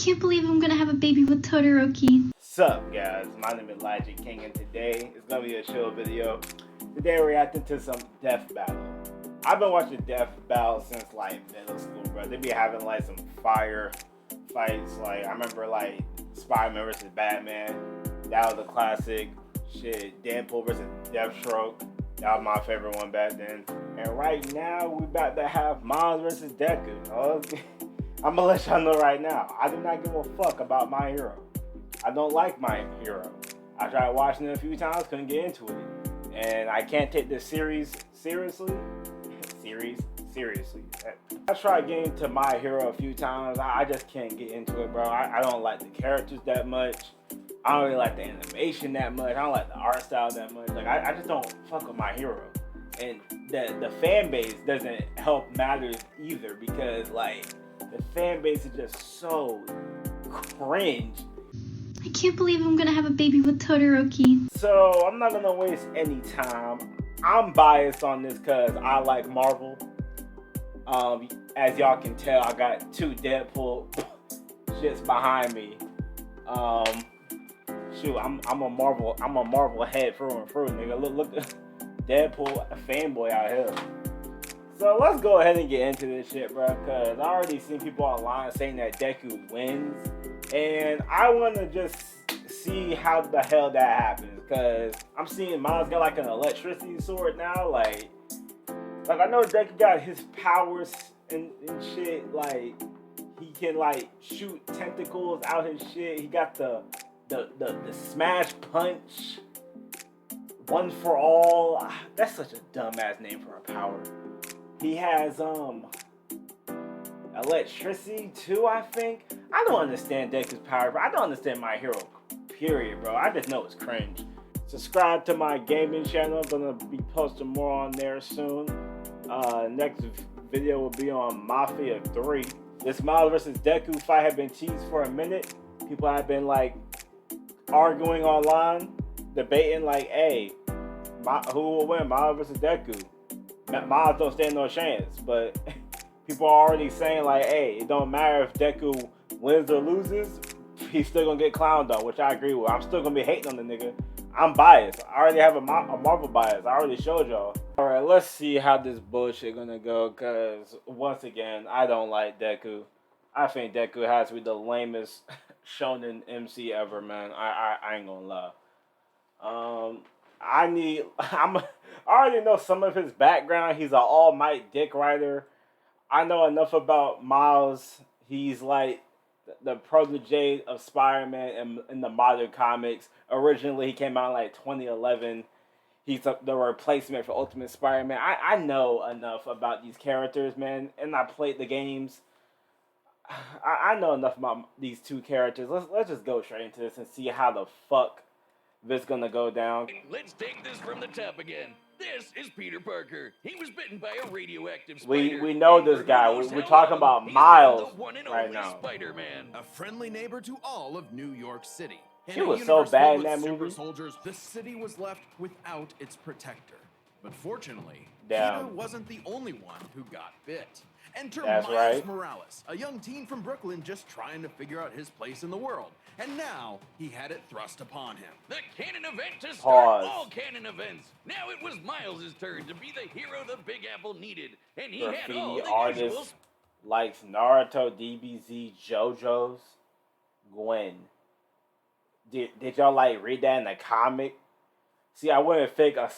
can't believe I'm gonna have a baby with Todoroki. Sup guys, my name is Elijah King and today is gonna be a chill video. Today we're reacting to some Death Battle. I've been watching Death Battle since like middle school, bro. They be having like some fire fights. Like I remember like Spider-Man versus Batman. That was a classic. Shit, Deadpool versus Deathstroke. That was my favorite one back then. And right now we about to have Miles versus Deku. I'm gonna let y'all know right now, I do not give a fuck about My Hero. I don't like My Hero. I tried watching it a few times, couldn't get into it. And I can't take this series seriously. Seriously. I tried getting to My Hero a few times. I just can't get into it, bro. I don't like the characters that much. I don't really like the animation that much. I don't like the art style that much. Like I just don't fuck with My Hero. And the fan base doesn't help matters either because like the fan base is just so cringe. I can't believe I'm gonna have a baby with Todoroki. So I'm not gonna waste any time. I'm biased on this because I like Marvel. As y'all can tell, I got two Deadpool shits behind me. Shoot, I'm a Marvel head through and through, nigga. Look, Deadpool a fanboy out here. So let's go ahead and get into this shit, bro. Cause I already seen people online saying that Deku wins, and I wanna just see how the hell that happens. Cause I'm seeing Miles got like an electricity sword now, like I know Deku got his powers and shit. Like he can like shoot tentacles out his shit. He got the smash punch, one for all. That's such a dumbass name for a power. He has electricity too, I think. I don't understand Deku's power, bro. I don't understand My Hero, period, bro. I just know it's cringe. Subscribe to my gaming channel. I'm gonna be posting more on there soon. Next video will be on Mafia 3. This Miles versus Deku fight had been teased for a minute. People have been like arguing online, debating like, hey, who will win, Miles versus Deku? Miles don't stand no chance, but people are already saying like, hey, it don't matter if Deku wins or loses, he's still gonna get clowned on, which I agree with. I'm still gonna be hating on the nigga. I'm biased. I already have a Marvel bias. I already showed y'all. All right, let's see how this bullshit gonna go. Cause once again, I don't like Deku. I think Deku has to be the lamest shonen MC ever, man. I ain't gonna lie. I already know some of his background. He's an All Might dick writer. I know enough about Miles. He's like the protege of Spider-Man in the modern comics. Originally, he came out in like 2011. He's the replacement for Ultimate Spider-Man. I know enough about these characters, man, and I played the games. I know enough about these two characters. Let's just go straight into this and see how the fuck this gonna go down. Let's take this from the top again. This is Peter Parker. He was bitten by a radioactive spider. We know this guy. We're talking about Miles right now. Spider-Man. A friendly neighbor to all of New York City. She was so bad in that super movie. Soldiers, the city was left without its protector. But fortunately, Damn. Peter wasn't the only one who got bit. Enter That's Miles right. Morales, a young teen from Brooklyn just trying to figure out his place in the world. And now he had it thrust upon him. The canon event to start Pause. all canon events. Now it was Miles' turn to be the hero the Big Apple needed. And he had all Graffiti the artist usual... likes Naruto, DBZ, JoJo's, Gwen. Did y'all like read that in the comic? See, I wouldn't think a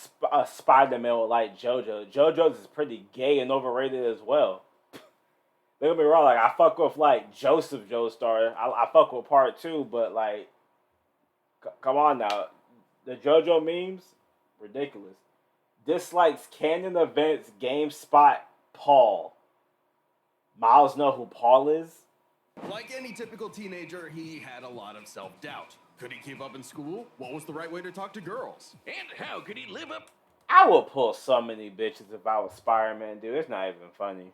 Spider-Man would like JoJo. JoJo's is pretty gay and overrated as well. Don't get me wrong, like I fuck with like Joseph Joestar. I fuck with part 2, but like, come on now, the JoJo memes, ridiculous. Dislikes canon events, GameSpot, Paul. Miles know who Paul is? Like any typical teenager, he had a lot of self-doubt. Could he keep up in school? What was the right way to talk to girls? And how could he live up... I would pull so many bitches if I was Spider-Man, dude. It's not even funny.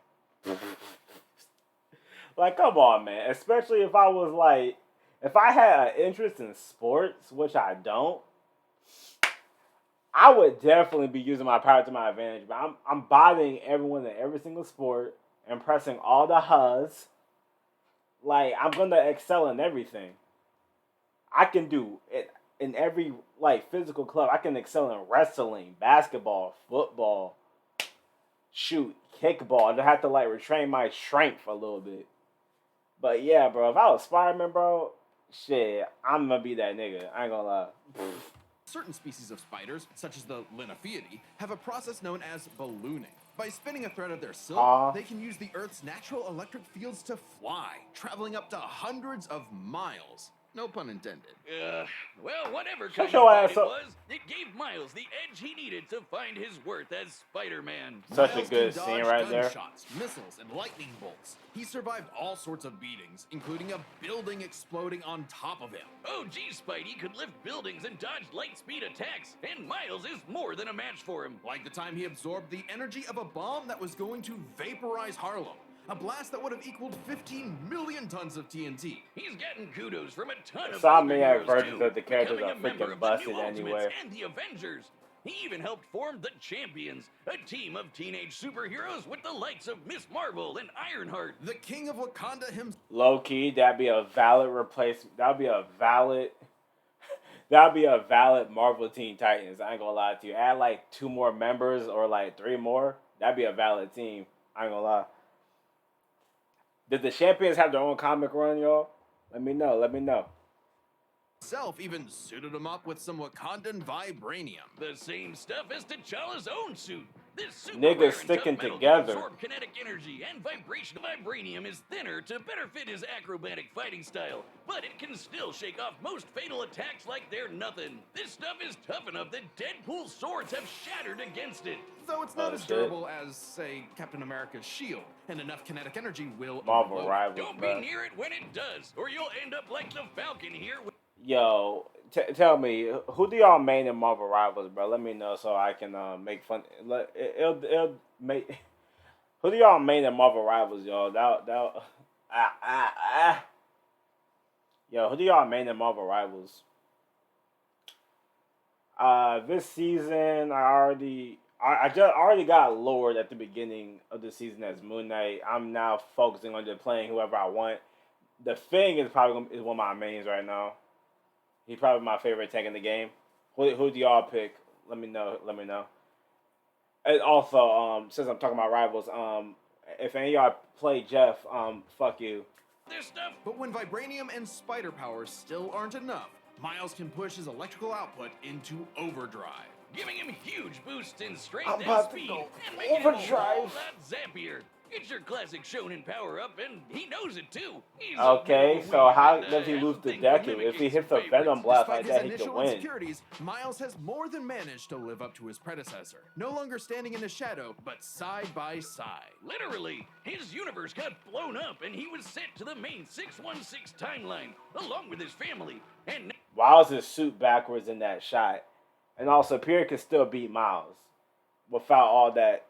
Like, come on, man. Especially if I was like, if I had an interest in sports, which I don't, I would definitely be using my power to my advantage. But I'm bodying everyone in every single sport and pressing all the HUs. Like, I'm gonna excel in everything. I can do it in every like physical club. I can excel in wrestling, basketball, football, shoot, kickball. I have to like retrain my strength a little bit. But yeah, bro, if I was Spider-Man, bro, shit, I'm gonna be that nigga. I ain't gonna lie. Certain species of spiders, such as the Linnaeus, have a process known as ballooning. By spinning a thread of their silk, they can use the Earth's natural electric fields to fly, traveling up to hundreds of miles. No pun intended. Well, whatever Shut kind your of fight ass it up. was, it gave Miles the edge he needed to find his worth as Spider-Man. Such a Miles good can scene dodge right there. gunshots, missiles, and lightning bolts. He survived all sorts of beatings, including a building exploding on top of him. Oh, geez, Spidey could lift buildings and dodge light-speed attacks, and Miles is more than a match for him. Like the time he absorbed the energy of a bomb that was going to vaporize Harlem. A blast that would have equaled 15 million tons of TNT. He's getting kudos from a ton of Some other maniac heroes, versions too, of the characters becoming are a member freaking of the busted New Ultimates anyway. and the Avengers. He even helped form the Champions, a team of teenage superheroes with the likes of Miss Marvel and Ironheart. The king of Wakanda himself. Low key, that'd be a valid replacement. That'd be a valid. That'd be a valid Marvel Teen Titans. I ain't gonna lie to you. Add like 2 more members or like 3 more. That'd be a valid team. I ain't gonna lie. Did the champions have their own comic run, y'all? Let me know. Let me know. Himself even suited him up with some Wakandan vibranium. The same stuff as T'Challa's own suit. This super Niggas rare and sticking tough metal together. can absorb kinetic energy, and vibration vibranium is thinner to better fit his acrobatic fighting style. But it can still shake off most fatal attacks like they're nothing. This stuff is tough enough that Deadpool's swords have shattered against it. Though it's not Oh, as shit. durable as, say, Captain America's shield, and enough kinetic energy will Marvel overload. Rivals, Don't bro. be near it when it does, or you'll end up like the Falcon here. Yo, tell me, who do y'all main in Marvel Rivals, bro? Let me know so I can make fun. It'll make. Who do y'all main in Marvel Rivals, y'all? Yo, who do y'all main in Marvel Rivals? This season I just already got lured at the beginning of the season as Moon Knight. I'm now focusing on just playing whoever I want. The Thing is probably one of my mains right now. He's probably my favorite tank in the game. Who do y'all pick? Let me know. Let me know. And also, since I'm talking about rivals, if any of y'all play Jeff, fuck you. This stuff. But when vibranium and spider powers still aren't enough, Miles can push his electrical output into overdrive. Giving him huge boosts in strength I'm and about to speed, go and making him a overdrive. whole lot zappier. It's your classic shonen power-up, and he knows it too. He's Okay, a so how and, does he has lose a the thing for Deku? If mimicking he hits some a Venom favorites. Blast Despite like his that, he can initial win. insecurities, Miles has more than managed to live up to his predecessor. No longer standing in the shadow, but side by side. Literally, his universe got blown up, and he was sent to the main 616 timeline, along with his family. And Why was his suit backwards in that shot? And also, Pierre can still beat Miles without all that.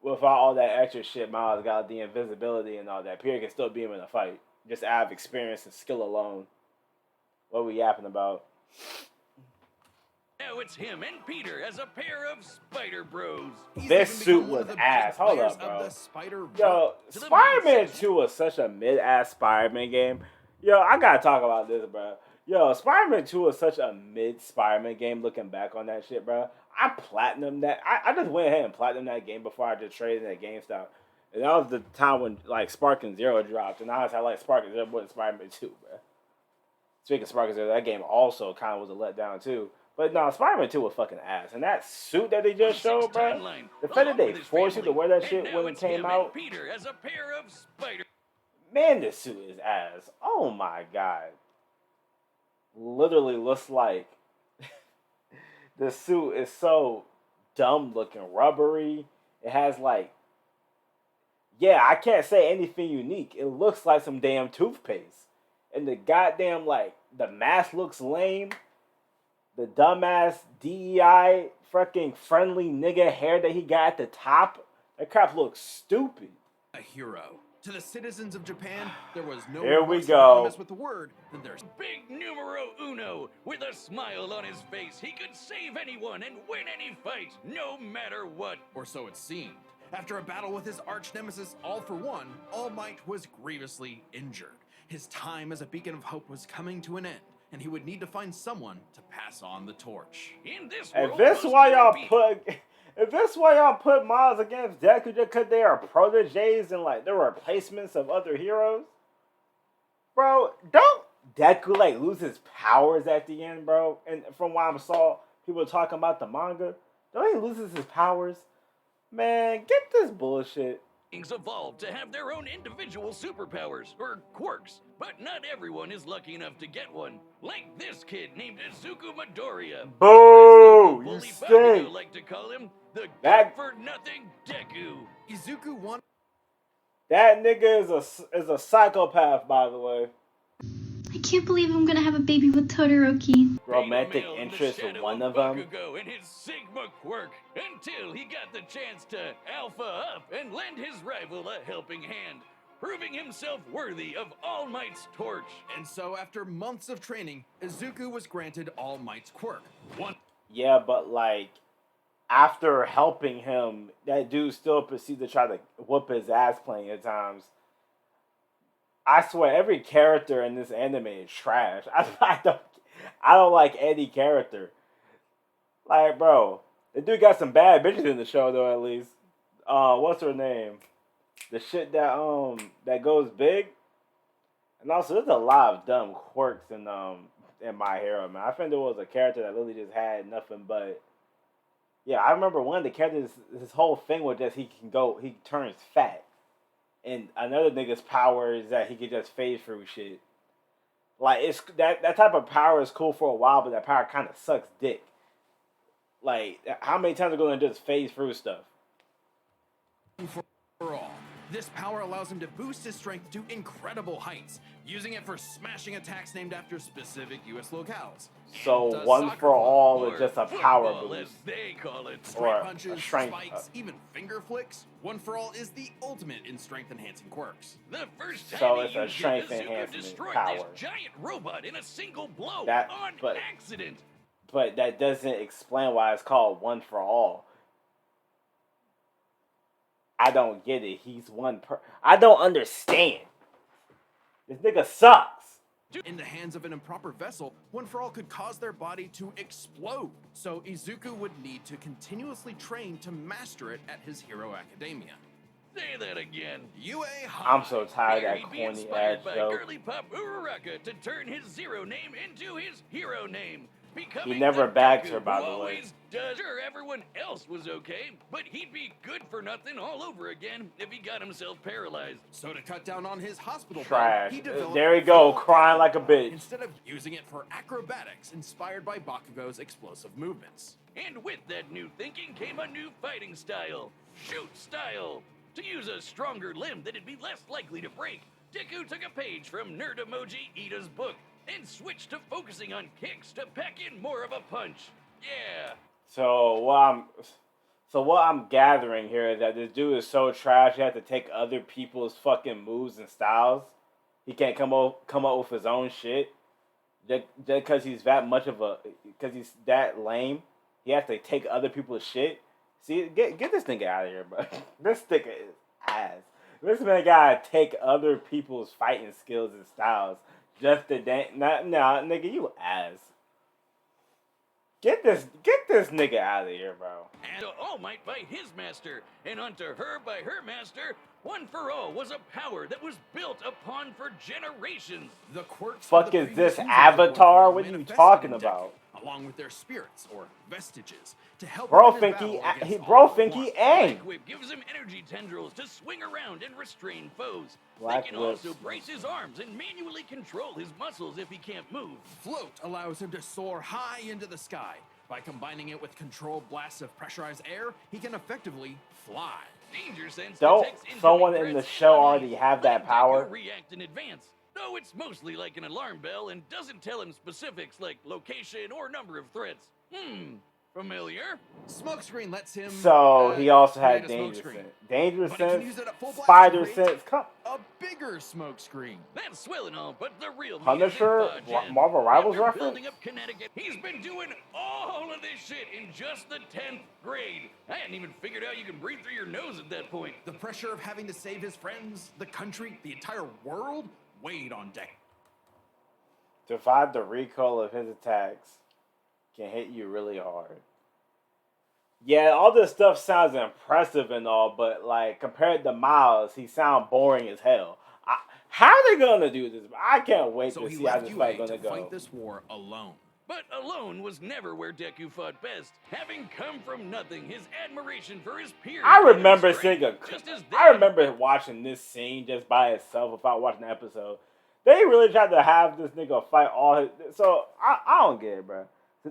Without all that extra shit, Miles got the invisibility and all that. Pierre can still beat him in a fight. Just out of experience and skill alone. What are we yapping about? now it's him and Peter as a pair of Spider Bros. He's This even suit become one of was the ass. big Hold players up, of bro. the Spider-Verse. Yo, To the Spider-Man main 2 was such a mid-ass Spider-Man game. Yo, I gotta talk about this, bro. Yo, Spider-Man 2 was such a mid-Spider-Man game looking back on that shit, bro. I platinumed that. I just went ahead and platinumed that game before I just traded at GameStop. And that was the time when, like, Sparking Zero dropped. And I was like, Sparking Zero more than Spider-Man 2, bro. Speaking of Sparking Zero, that game also kind of was a letdown, too. But no, Spider-Man 2 was fucking ass. And that suit that they just showed, bro, Timeline, the fact that along they with his forced you to family. wear that And shit now when it it's came him out. and Peter as a pair of Spider. Man, this suit is ass. Oh my god. Literally looks like the suit is so dumb looking, rubbery. It has like, yeah, I can't say anything unique. It looks like some damn toothpaste. And the goddamn, like, the mask looks lame. The dumbass DEI fucking friendly nigga hair that he got at the top, that crap looks stupid. A hero. To the citizens of Japan, there was no Here one we more go. synonymous with the word than their Big numero uno. With a smile on his face, he could save anyone and win any fight, no matter what. or so it seemed. After a battle with his arch nemesis All For One, All Might was grievously injured. His time as a beacon of hope was coming to an end, and he would need to find someone to pass on the torch. In this If world, this most why y'all people- put, if this why y'all put Miles against Deku just because they are proteges and like they're replacements of other heroes, bro, don't Deku like lose his powers at the end, bro? And from what I saw, people talking about the manga, don't he loses his powers? Man, get this bullshit. beings evolved to have their own individual superpowers, or quirks, but not everyone is lucky enough to get one. Like this kid named Izuku Midoriya. Boo! You Bully stink. Bakugo like to call him the That- good-for-nothing Deku. Izuku wanted That nigga is a psychopath, by the way. I can't believe I'm gonna have a baby with Todoroki. Romantic Beta male in the interest with shadow one of of them. Bakugo and his Sigma quirk, until he got the chance to alpha up and lend his rival a helping hand, proving himself worthy of All Might's torch. And so, after months of training, Izuku was granted All Might's quirk. One Yeah, but like after helping him, that dude still proceeds to try to whoop his ass plenty of times. I swear, every character in this anime is trash. I don't like any character. Like, bro, the dude got some bad bitches in the show though. At least, what's her name? The shit that goes big. And also, there's a lot of dumb quirks in My Hero, man. I think there was a character that literally just had nothing but. Yeah, I remember one of the characters. His whole thing was just he turns fat. And another nigga's power is that he can just phase through shit. Like it's that type of power is cool for a while, but that power kind of sucks dick. Like how many times are going to just phase through stuff? for all. This power allows him to boost his strength to incredible heights, using it for smashing attacks named after specific U.S. locales. So And, one soccer for all club, is just a Football, power as boost. they call it. straight or a punches, strength, spikes, even finger flicks. One for all is the ultimate in strength-enhancing quirks. The first time So he it's a used strength it, Izuku enhancement destroyed power. this giant robot in a single blow That- on but- accident. But that doesn't explain why it's called one for all. I don't get it. He's I don't understand. This nigga sucks. In the hands of an improper vessel, One for All could cause their body to explode. So Izuku would need to continuously train to master it at his hero academia. Say that again. UA High. I'm so tired of Here that he'd be corny ass inspired by joke. girly pop Uraraka to turn his zero name into his hero name. Becoming He never the bags Deku her, by who the way. always does. Sure, everyone else was okay, but he'd be good for nothing all over again if he got himself paralyzed. So to cut down on his hospital Trash. bill, he developed There you go, full crying like a power bitch. instead of using it for acrobatics inspired by Bakugo's explosive movements. And with that new thinking came a new fighting style, shoot style. To use a stronger limb that'd be less likely to break, Deku took a page from Nerd Emoji Ida's book and switched to focusing on kicks to pack in more of a punch. Yeah. So what I'm gathering here is that this dude is so trash. He has to take other people's fucking moves and styles. He can't come up with his own shit. Just because he's because he's that lame. He has to take other people's shit. See, get this nigga out of here, bro. This nigga is ass. This man gotta take other people's fighting skills and styles just to nigga, you ass. Get this nigga out of here, bro. And All Might by his master, and unto her by her master, One for All was a power that was built upon for generations. The quirks Fuck for the is previous this users of Avatar? One for All What are you manifested talking in Deku, about? along with their spirits or vestiges to help Bro him in think he battle against bro all at think he once. ain't. Black Whip gives him energy tendrils to swing around and restrain foes. Black they can Whips. also brace his arms and manually control his muscles if he can't move. Float allows him to soar high into the sky. By combining it with controlled blasts of pressurized air, he can effectively fly. Danger sense Don't detects incoming someone in the threats show and already have that letting power? Deku react in advance. Though it's mostly like an alarm bell and doesn't tell him specifics like location or number of threats. Familiar? Smokescreen lets him. So he also had create a danger smokescreen. sense. Danger But he can sense, use it at full blast spider to create sense. Come, A bigger smokescreen. That's swell and all, but the real me Punisher? is in Bajen. Marvel Rivals After reference? building up Connecticut, he's been doing all of this shit in just the 10th grade. I hadn't even figured out you can breathe through your nose at that point. The pressure of having to save his friends, the country, the entire world weighed on Deku. Survive the recoil of his attacks. Can hit you really hard. Yeah, all this stuff sounds impressive and all, but like compared to Miles, he sounds boring as hell. How are they gonna do this? I can't wait to see how this fight gonna go. Fight this war alone. But alone was never where Deku fought best. Having come from nothing, his admiration for his peers. I remember watching this scene just by itself without watching the episode. They really tried to have this nigga fight all his. So I don't get it, bro.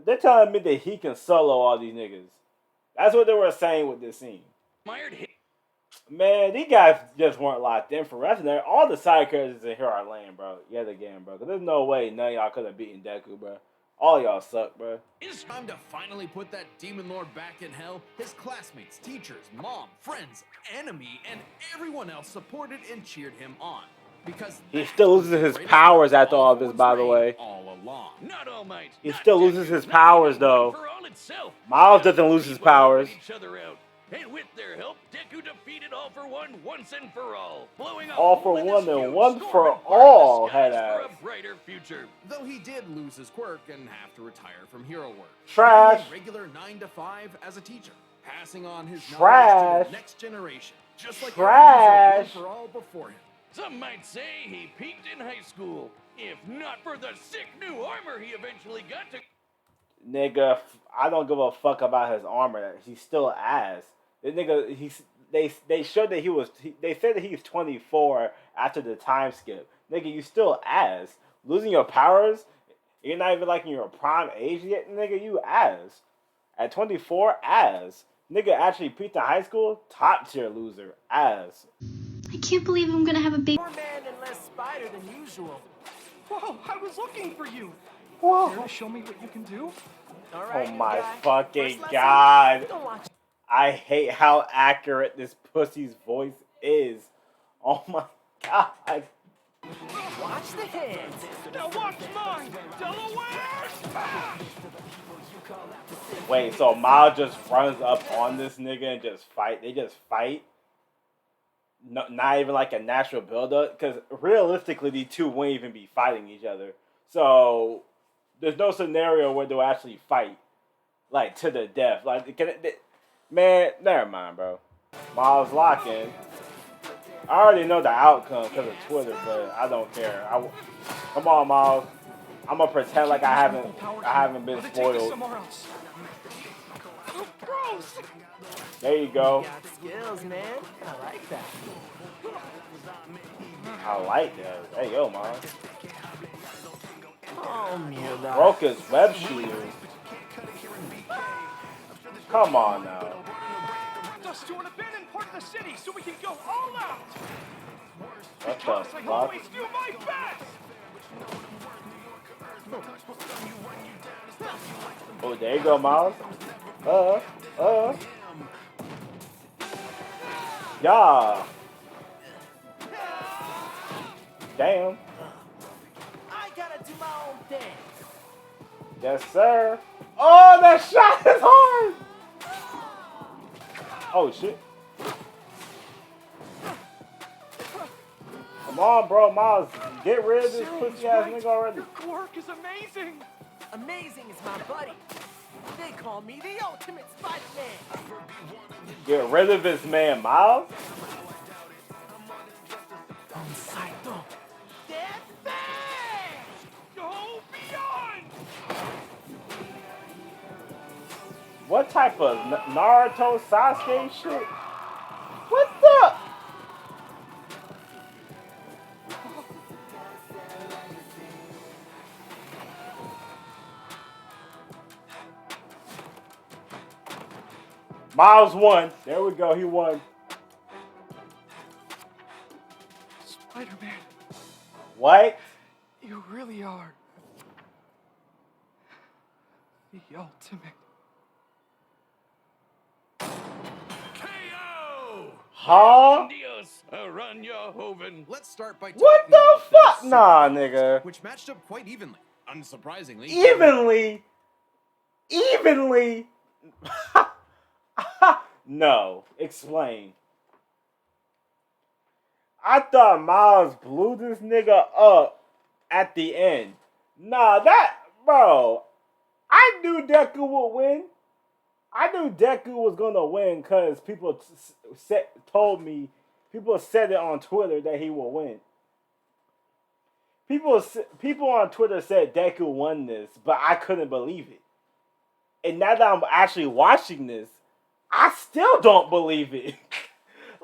They're telling me that he can solo all these niggas. That's what they were saying with this scene. Man, these guys just weren't locked in for wrestling. All the side characters in here are lame, bro. Yet again, bro. Because there's no way none of y'all could have beaten Deku, bro. All y'all suck, bro. It's time to finally put that demon lord back in hell. His classmates, teachers, mom, friends, enemy, and everyone else supported and cheered him on. Because he still loses his powers after all this, by the way. All along. Not All Might. He still loses his powers, though. Miles doesn't lose his powers. And with their help, Deku defeated All For One once and for all, blowing up All For One and One For All, head ass. For a brighter future. Though he did lose his quirk and have to retire from hero work. Trash. Regular 9 to 5 as a teacher, passing on his knowledge to the next generation, just like Trash. For all before him. Some might say he peaked in high school, if not for the sick new armor he eventually got to. Nigga, I don't give a fuck about his armor. He's still ass. The nigga, they showed that they said that he's 24 after the time skip. Nigga, you still ass. Losing your powers, you're not even like in your prime age yet, nigga, you ass. At 24, ass. Nigga actually peaked in high school, top tier loser, ass. I can't believe I'm gonna have a baby. More man and less spider than usual. Whoa, I was looking for you. Whoa. Care to show me what you can do? All right, Oh my guy. fucking First god. Don't watch. I hate how accurate this pussy's voice is. Oh my god. Watch the hands. Now watch mine, Delaware! Wait, so Miles just runs up on this nigga and just fight? They just fight? No, not even like a natural build-up? Because realistically, these two won't even be fighting each other. So, there's no scenario where they'll actually fight. Like, to the death. Like, man, never mind, bro. Miles locking. I already know the outcome because of Twitter, but I don't care. Come on, Miles. I'm gonna pretend like I haven't been spoiled. There you go. You got skills, man. I like that. I like that. Hey, yo, Miles. Oh, mierda. Broke his web shooter. Come on now. Us to an abandoned part of the city so we can go all out. What the I fuck? always do my best. Oh, there you go, Miles. Yeah. Damn. I gotta do my own thing. Yes, sir. Oh, that shot is hard. Oh, shit. Come on, bro, Miles. Get rid of this pussy ass nigga already. Your quirk is amazing. Amazing is my buddy. They call me the ultimate Spider-Man. Get rid of this man, Miles. Psycho. Death Go beyond. What type of Naruto Sasuke shit? What the? Miles won. There we go. He won. Spider-Man, What? you really are the ultimate. KO! Huh? Dios, Aranya Hoven. Let's start by What talking the about fuck? this Nah, super nigga. which matched up quite evenly. Unsurprisingly. Evenly? Evenly? No. Explain. I thought Miles blew this nigga up at the end. Nah, bro. I knew Deku would win. I knew Deku was gonna win because people told me, people said it on Twitter that he will win. People on Twitter said Deku won this, but I couldn't believe it. And now that I'm actually watching this, I still don't believe it.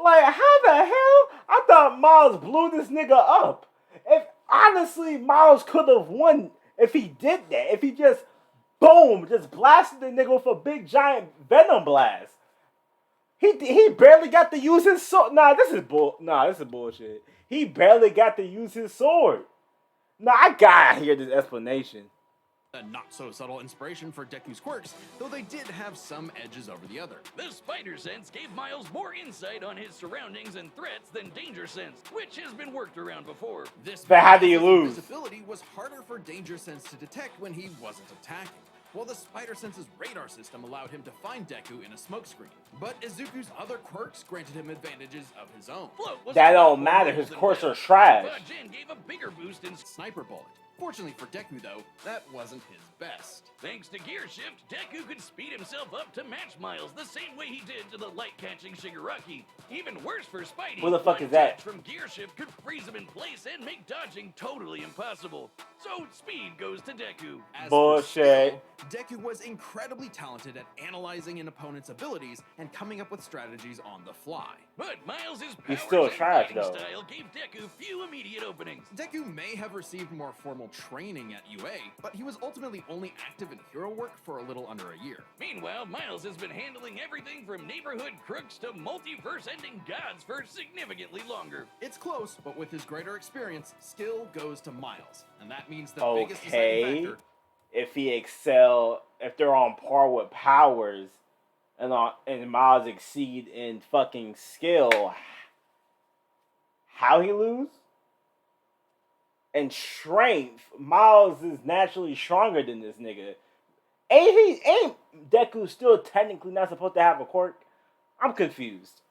Like, how the hell? I thought Miles blew this nigga up. If honestly, Miles could have won if he did that. If he just boom, just blasted the nigga with a big giant venom blast. He barely got to use his sword. This is bullshit. He barely got to use his sword. I gotta hear this explanation. A not-so-subtle inspiration for Deku's quirks, though they did have some edges over the other. The spider sense gave Miles more insight on his surroundings and threats than danger sense, which has been worked around before. But how do you lose? Visibility was harder for danger sense to detect when he wasn't attacking, while the spider sense's radar system allowed him to find Deku in a smokescreen. But Izuku's other quirks granted him advantages of his own. That don't matter, his quirks are trash. Jen gave a bigger boost in Sniper Bullet. Fortunately for Deku, though, that wasn't his best. Thanks to Gear Shift, Deku could speed himself up to match Miles the same way he did to the light-catching Shigaraki. Even worse for Spidey, where the fuck is that? From Gear Shift could freeze him in place and make dodging totally impossible. So speed goes to Deku. As bullshit. Deku was incredibly talented at analyzing an opponent's abilities and coming up with strategies on the fly. But Miles' powers He's still trash, and though. style gave Deku few immediate openings. Deku may have received more formal training at UA, but he was ultimately only active in hero work for a little under a year. Meanwhile, Miles has been handling everything from neighborhood crooks to multiverse-ending gods for significantly longer. It's close, but with his greater experience, skill goes to Miles. And that means the biggest deciding Okay. factor. If they're on par with powers, and Miles exceed in fucking skill, how he lose? And strength, Miles is naturally stronger than this nigga. Ain't Deku still technically not supposed to have a quirk? I'm confused.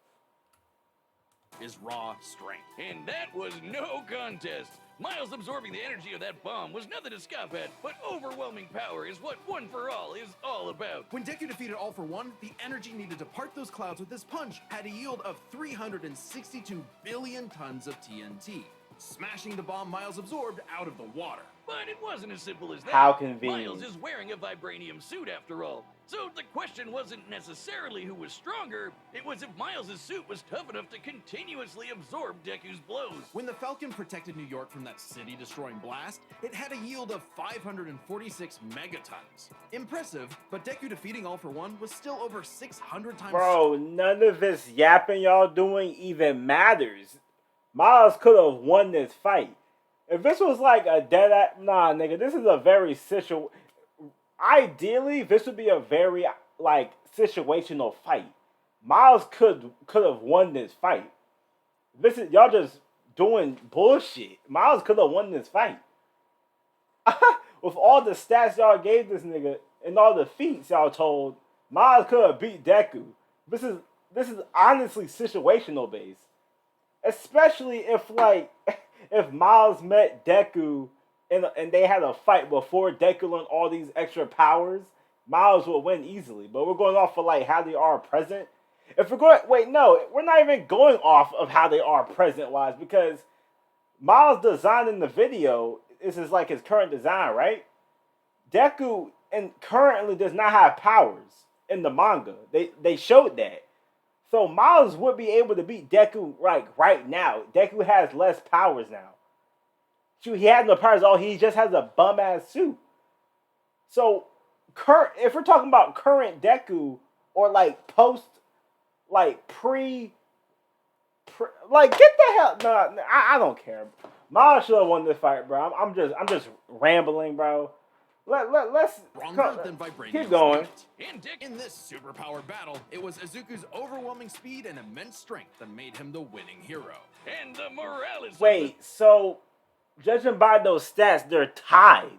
Is raw strength. And that was no contest. Miles absorbing the energy of that bomb was nothing to scoff at, but overwhelming power is what One for All is all about. When Deku defeated All for One, the energy needed to part those clouds with this punch had a yield of 362 billion tons of TNT, smashing the bomb Miles absorbed out of the water. But it wasn't as simple as that. How convenient. Miles is wearing a vibranium suit after all. So the question wasn't necessarily who was stronger, it was if Miles' suit was tough enough to continuously absorb Deku's blows. When the Falcon protected New York from that city-destroying blast, it had a yield of 546 megatons. Impressive, but Deku defeating All for One was still over 600 times. Bro, none of this yapping y'all doing even matters. Miles could have won this fight. If this was like a nigga, this is a very ideally, this would be a very, like, situational fight. Miles could have won this fight. Y'all just doing bullshit. Miles could have won this fight. With all the stats y'all gave this nigga and all the feats y'all told, Miles could have beat Deku. This is honestly situational based. Especially if Miles met Deku and they had a fight before Deku learned all these extra powers, Miles will win easily. But we're going off of like how they are present. If we're going, we're not even going off of how they are present wise, because Miles' design in the video is like his current design, right? Deku currently does not have powers in the manga. They showed that. So Miles would be able to beat Deku right now. Deku has less powers now. He has no powers. He just has a bum ass suit. So if we're talking about current Deku or like post, like get the hell. No, I don't care. Miles should have won this fight, bro. I'm just rambling, bro. Let's Stronger than vibranium. Keep going. In this superpower battle, it was Izuku's overwhelming speed and immense strength that made him the winning hero. And the morale is... Wait, so judging by those stats, they're tied.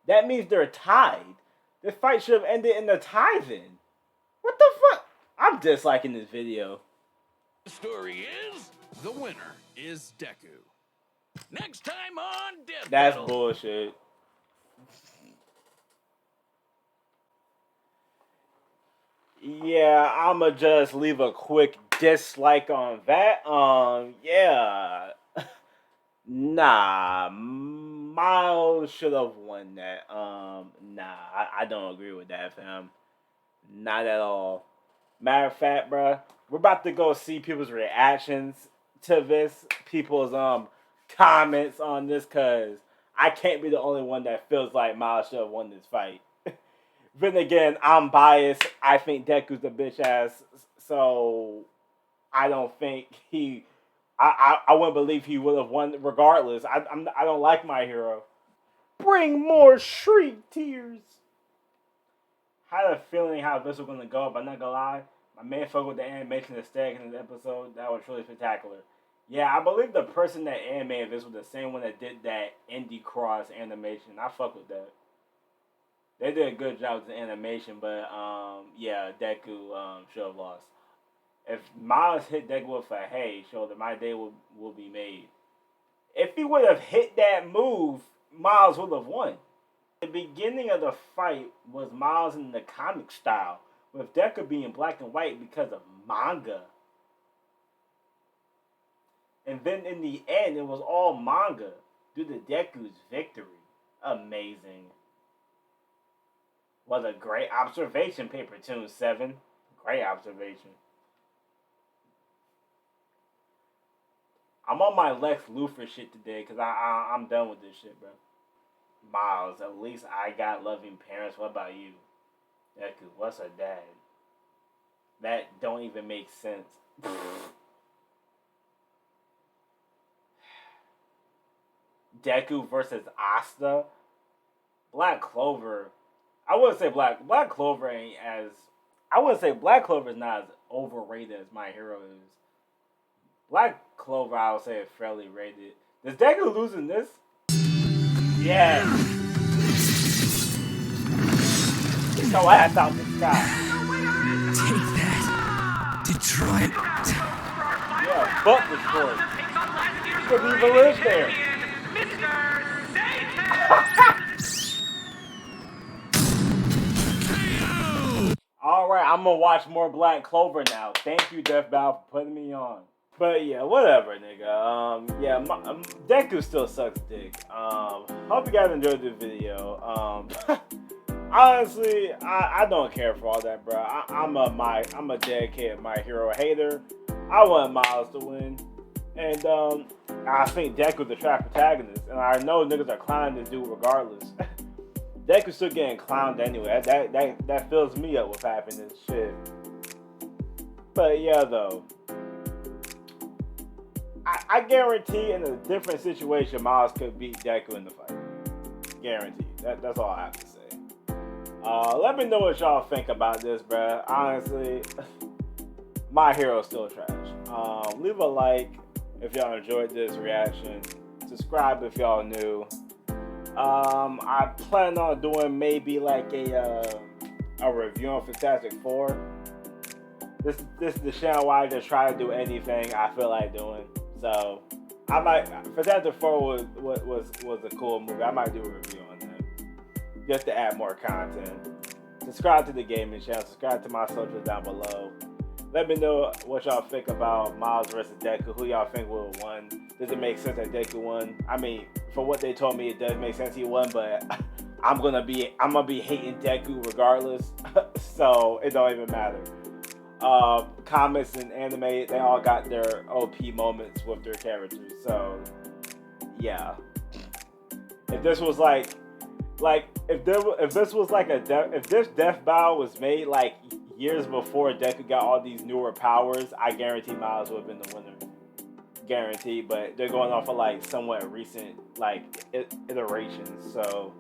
That means they're tied. The fight should have ended in a tie then. What the fuck? I'm disliking this video. The story is... The winner is Deku. Next time on Death That's Battle. bullshit. Yeah, I'ma just leave a quick dislike on that. Yeah. Nah, Miles should have won that. I don't agree with that, fam. Not at all. Matter of fact, bruh, we're about to go see people's reactions to this, people's comments on this, cause I can't be the only one that feels like Miles should have won this fight. Then again, I'm biased. I think Deku's a bitch ass, so I don't think he. I wouldn't believe he would have won regardless. I don't like my hero. Bring more shriek tears. Had a feeling how this was gonna go, but I'm not gonna lie. My main focus with the animation aesthetic in this episode, that was truly spectacular. Yeah, I believe the person that animated this was the same one that did that Indie Cross animation. I fuck with that. They did a good job with the animation, but yeah, Deku should have lost. If Miles hit Deku with a hey shoulder, my day will be made. If he would have hit that move, Miles would have won. The beginning of the fight was Miles in the comic style, with Deku being black and white because of manga. And then in the end, it was all manga due to Deku's victory. Amazing. What a great observation, Paper Tune 7. Great observation. I'm on my Lex Luthor shit today because I'm done with this shit, bro. Miles, at least I got loving parents. What about you? Deku, what's her dad? That don't even make sense. Deku versus Asta. Black Clover. I wouldn't say Black Clover ain't as. I wouldn't say Black Clover is not as overrated as My Hero is. Black Clover, I would say, is fairly rated. Does Deku lose in this? Yes. Get your ass out the sky. Take that, Detroit. Yeah, fuck Detroit. You couldn't even live there. Alright, I'm gonna watch more Black Clover now. Thank you, Death Battle, for putting me on. But yeah, whatever, nigga. Yeah, Deku still sucks dick. Hope you guys enjoyed the video. Honestly, I don't care for all that, bro. I'm a dedicated My Hero hater. I want Miles to win, and I think Deku's the trap protagonist, and I know niggas are clowning this dude regardless. Deku's still getting clowned anyway. That fills me up with happiness, shit. But yeah, though. I guarantee in a different situation, Miles could beat Deku in the fight. Guaranteed. That's all I have to say. Let me know what y'all think about this, bruh. Honestly, My Hero's still trash. Leave a like if y'all enjoyed this reaction. Subscribe if y'all new. I plan on doing maybe like a review on Fantastic Four. This is the channel where I just try to do anything I feel like doing. So I might Fantastic Four was a cool movie. I might do a review on that just to add more content. Subscribe to the gaming channel. Subscribe to my socials down below. Let me know what y'all think about Miles versus Deku. Who y'all think would have won? Does it make sense that Deku won? I mean, for what they told me, it does make sense he won, but I'm gonna be hating Deku regardless. So it don't even matter. Comics and anime, they all got their OP moments with their characters. So yeah, if this was like if this Death Battle was made like years before Deku got all these newer powers, I guarantee Miles would have been the winner. Guaranteed, but they're going off of like somewhat recent like iterations. So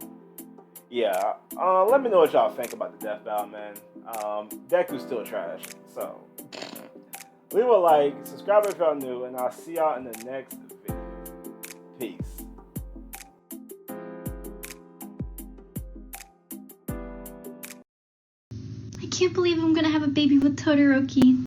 yeah, let me know what y'all think about the Death Battle, man. Deku's still trash, so leave a like, subscribe if y'all new, and I'll see y'all in the next video. Peace. I can't believe I'm gonna have a baby with Todoroki.